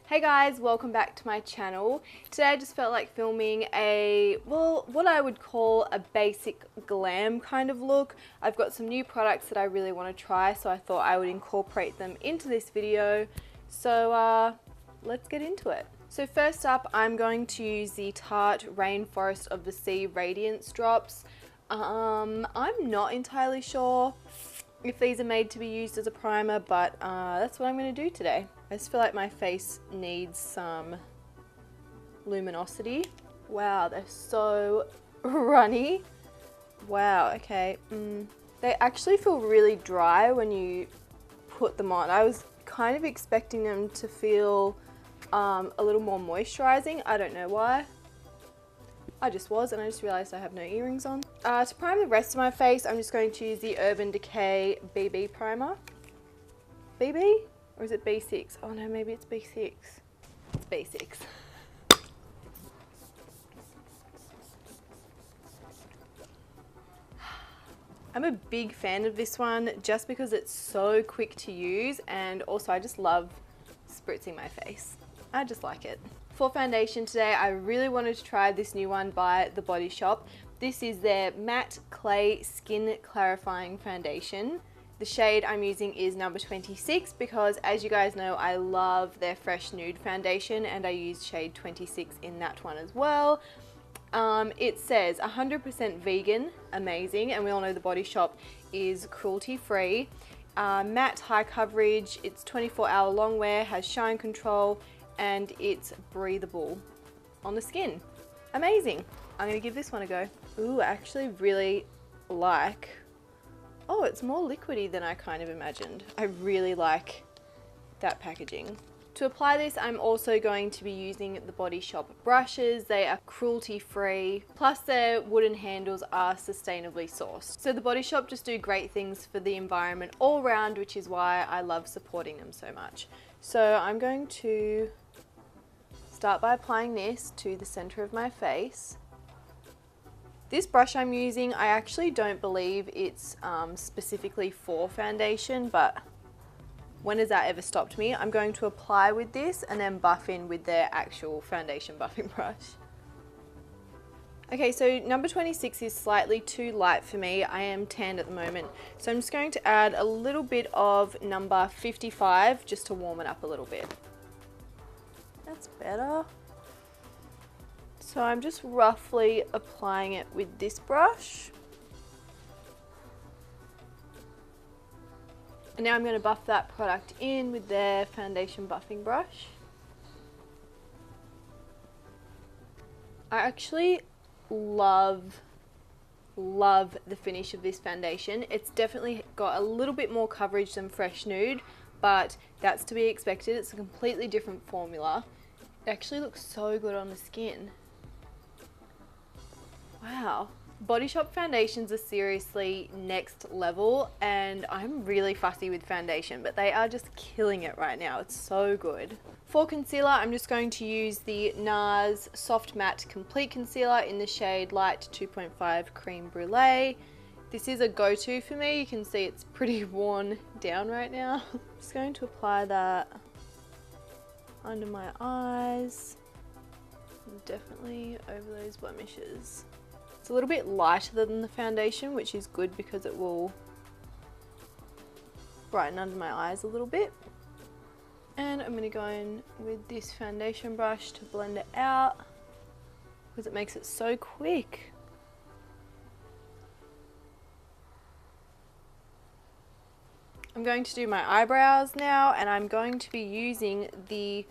Hey guys, welcome back to my channel. Today I just felt like filming what I would call a basic glam kind of look. I've got some new products that I really want to try, so I thought I would incorporate them into this video. So let's get into it. So first up, I'm going to use the Tarte Rainforest of the Sea Radiance Drops. I'm not entirely sure if these are made to be used as a primer, but that's what I'm going to do today. I just feel like my face needs some luminosity. Wow, they're so runny. Wow, okay. They actually feel really dry when you put them on. I was kind of expecting them to feel a little more moisturizing. I don't know why. I just was, and I just realized I have no earrings on. To prime the rest of my face, I'm just going to use the Urban Decay BB primer. BB? Or is it B6? Oh no, maybe it's B6. It's B6. I'm a big fan of this one just because it's so quick to use, and also I just love spritzing my face. I just like it. For foundation today, I really wanted to try this new one by The Body Shop. This is their Matte Clay Skin Clarifying Foundation. The shade I'm using is number 26 because, as you guys know, I love their Fresh Nude foundation, and I used shade 26 in that one as well. It says 100% vegan, amazing, and we all know The Body Shop is cruelty free. Matte high coverage, it's 24-hour long wear, has shine control, and it's breathable on the skin. Amazing. I'm gonna give this one a go. Ooh, I actually really like, oh, it's more liquidy than I kind of imagined. I really like that packaging. To apply this, I'm also going to be using The Body Shop brushes. They are cruelty free, plus their wooden handles are sustainably sourced. So The Body Shop just do great things for the environment all around, which is why I love supporting them so much. So I'm going to start by applying this to the center of my face. This brush I'm using, I actually don't believe it's specifically for foundation, but when has that ever stopped me? I'm going to apply with this and then buff in with their actual foundation buffing brush. Okay, so number 26 is slightly too light for me. I am tanned at the moment. So I'm just going to add a little bit of number 55 just to warm it up a little bit. That's better. So I'm just roughly applying it with this brush. And now I'm going to buff that product in with their foundation buffing brush. I actually love the finish of this foundation. It's definitely got a little bit more coverage than Fresh Nude, but that's to be expected. It's a completely different formula. It actually looks so good on the skin. Wow. Body Shop foundations are seriously next level, and I'm really fussy with foundation, but they are just killing it right now. It's so good. For concealer, I'm just going to use the NARS Soft Matte Complete Concealer in the shade Light 2.5 Cream Brulee. This is a go-to for me. You can see it's pretty worn down right now. Just going to apply that under my eyes, definitely over those blemishes. It's a little bit lighter than the foundation, which is good because it will brighten under my eyes a little bit. And I'm going to go in with this foundation brush to blend it out because it makes it so quick. I'm going to do my eyebrows now, and I'm going to be using the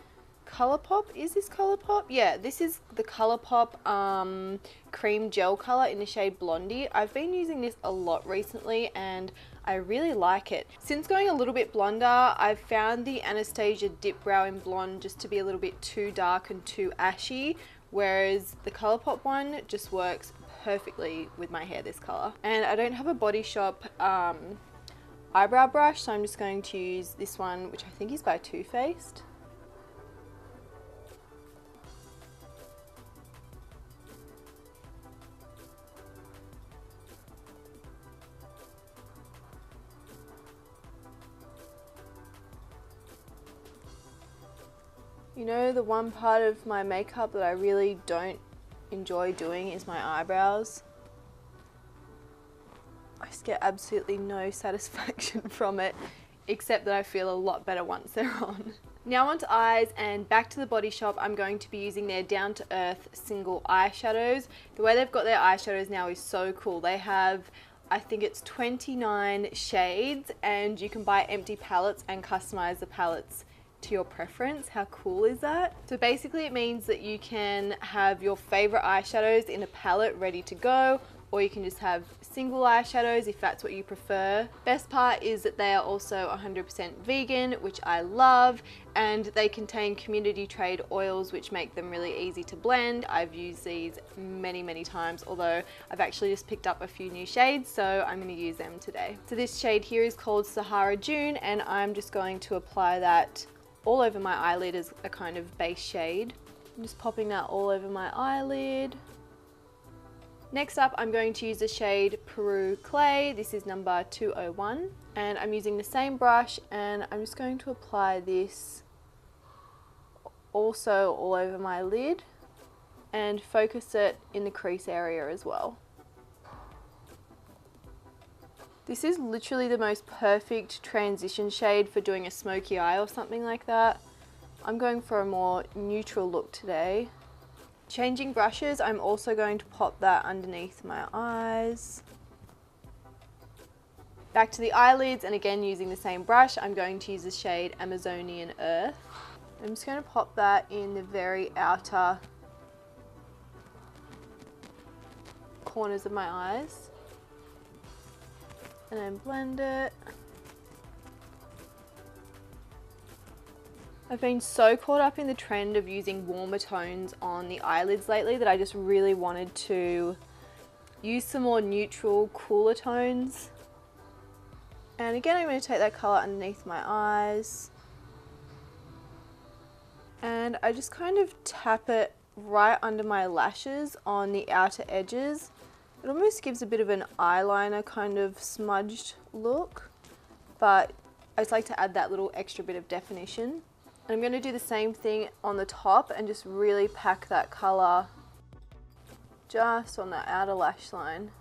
ColourPop. Is this ColourPop? Yeah, this is the ColourPop cream gel color in the shade Blondie. I've been using this a lot recently and I really like it. Since going a little bit blonder, I've found the Anastasia Dip Brow in Blonde just to be a little bit too dark and too ashy, whereas the ColourPop one just works perfectly with my hair this color. And I don't have a Body Shop eyebrow brush, so I'm just going to use this one, which I think is by Too Faced. You know, the one part of my makeup that I really don't enjoy doing is my eyebrows. I just get absolutely no satisfaction from it, except that I feel a lot better once they're on. Now onto eyes, and back to the Body Shop. I'm going to be using their Down to Earth single eyeshadows. The way they've got their eyeshadows now is so cool. They have, I think it's 29 shades, and you can buy empty palettes and customize the palettes to your preference. How cool is that? So basically it means that you can have your favorite eyeshadows in a palette ready to go, or you can just have single eyeshadows if that's what you prefer. Best part is that they are also 100% vegan, which I love, and they contain community trade oils which make them really easy to blend. I've used these many times, although I've actually just picked up a few new shades, so I'm going to use them today. So this shade here is called Sahara June, and I'm just going to apply that all over my eyelid as a kind of base shade. I'm just popping that all over my eyelid. Next up, I'm going to use the shade Peru Clay. This is number 201, and I'm using the same brush, and I'm just going to apply this also all over my lid and focus it in the crease area as well. This is literally the most perfect transition shade for doing a smoky eye or something like that. I'm going for a more neutral look today. Changing brushes, I'm also going to pop that underneath my eyes. Back to the eyelids, and again using the same brush, I'm going to use the shade Amazonian Earth. I'm just going to pop that in the very outer corners of my eyes. And then blend it. I've been so caught up in the trend of using warmer tones on the eyelids lately that I just really wanted to use some more neutral, cooler tones. And again, I'm going to take that colour underneath my eyes. And I just kind of tap it right under my lashes on the outer edges. It almost gives a bit of an eyeliner kind of smudged look, but I just like to add that little extra bit of definition. And I'm going to do the same thing on the top and just really pack that colour just on the outer lash line.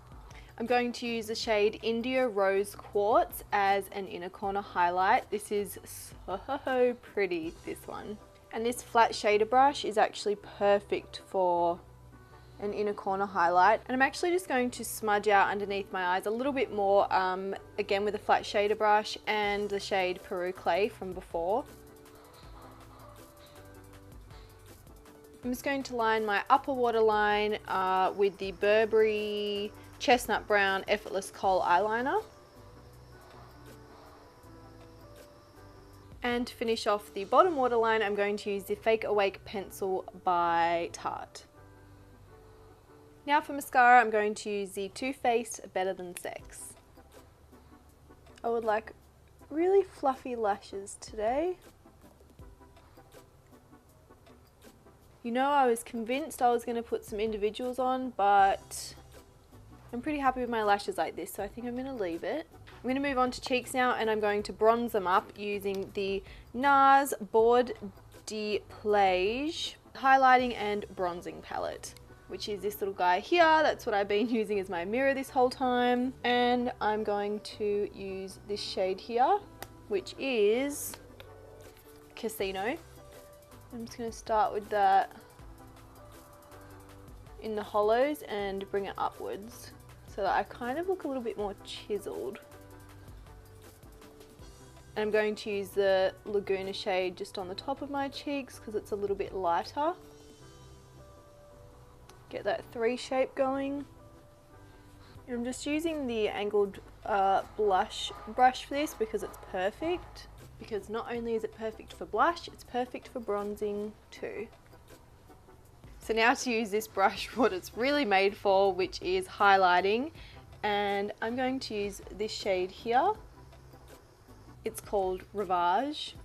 I'm going to use the shade India Rose Quartz as an inner corner highlight. This is so pretty, this one. And this flat shader brush is actually perfect for an inner corner highlight. And I'm actually just going to smudge out underneath my eyes a little bit more, again with a flat shader brush and the shade Peru Clay from before. I'm just going to line my upper waterline with the Burberry Chestnut Brown Effortless Kohl eyeliner. And to finish off the bottom waterline, I'm going to use the Fake Awake pencil by Tarte. Now for mascara, I'm going to use the Too Faced Better Than Sex. I would like really fluffy lashes today. You know, I was convinced I was going to put some individuals on, but I'm pretty happy with my lashes like this, so I think I'm going to leave it. I'm going to move on to cheeks now, and I'm going to bronze them up using the NARS Bord de Plage highlighting and bronzing palette, which is this little guy here. That's what I've been using as my mirror this whole time. And I'm going to use this shade here, which is Casino. I'm just going to start with that in the hollows and bring it upwards so that I kind of look a little bit more chiseled. And I'm going to use the Laguna shade just on the top of my cheeks because it's a little bit lighter. Get that 3 shape going. And I'm just using the angled blush brush for this because it's perfect. Because not only is it perfect for blush, it's perfect for bronzing too. So now to use this brush for what it's really made for, which is highlighting. And I'm going to use this shade here. It's called Rivage.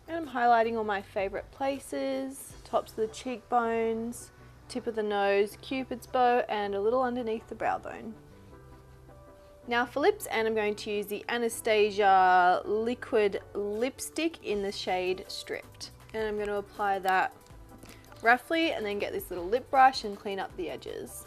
And I'm highlighting all my favorite places, tops of the cheekbones, tip of the nose, Cupid's bow, and a little underneath the brow bone. Now for lips, and I'm going to use the Anastasia liquid lipstick in the shade Stripped. And I'm going to apply that roughly and then get this little lip brush and clean up the edges.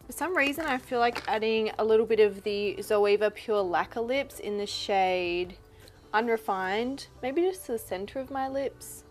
For some reason I feel like adding a little bit of the Zoeva Pure Lacquer Lips in the shade Unrefined, maybe just to the center of my lips.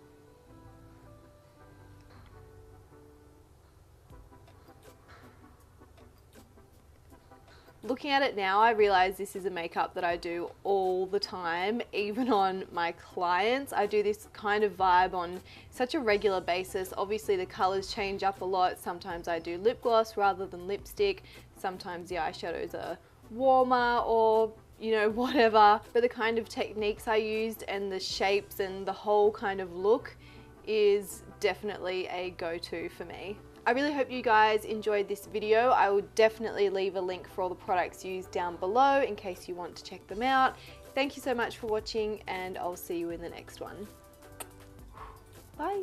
Looking at it now, I realize this is a makeup that I do all the time, even on my clients. I do this kind of vibe on such a regular basis. Obviously the colors change up a lot. Sometimes I do lip gloss rather than lipstick. Sometimes the eyeshadows are warmer or, you know, whatever. But the kind of techniques I used and the shapes and the whole kind of look is definitely a go-to for me. I really hope you guys enjoyed this video. I will definitely leave a link for all the products used down below in case you want to check them out. Thank you so much for watching, and I'll see you in the next one. Bye.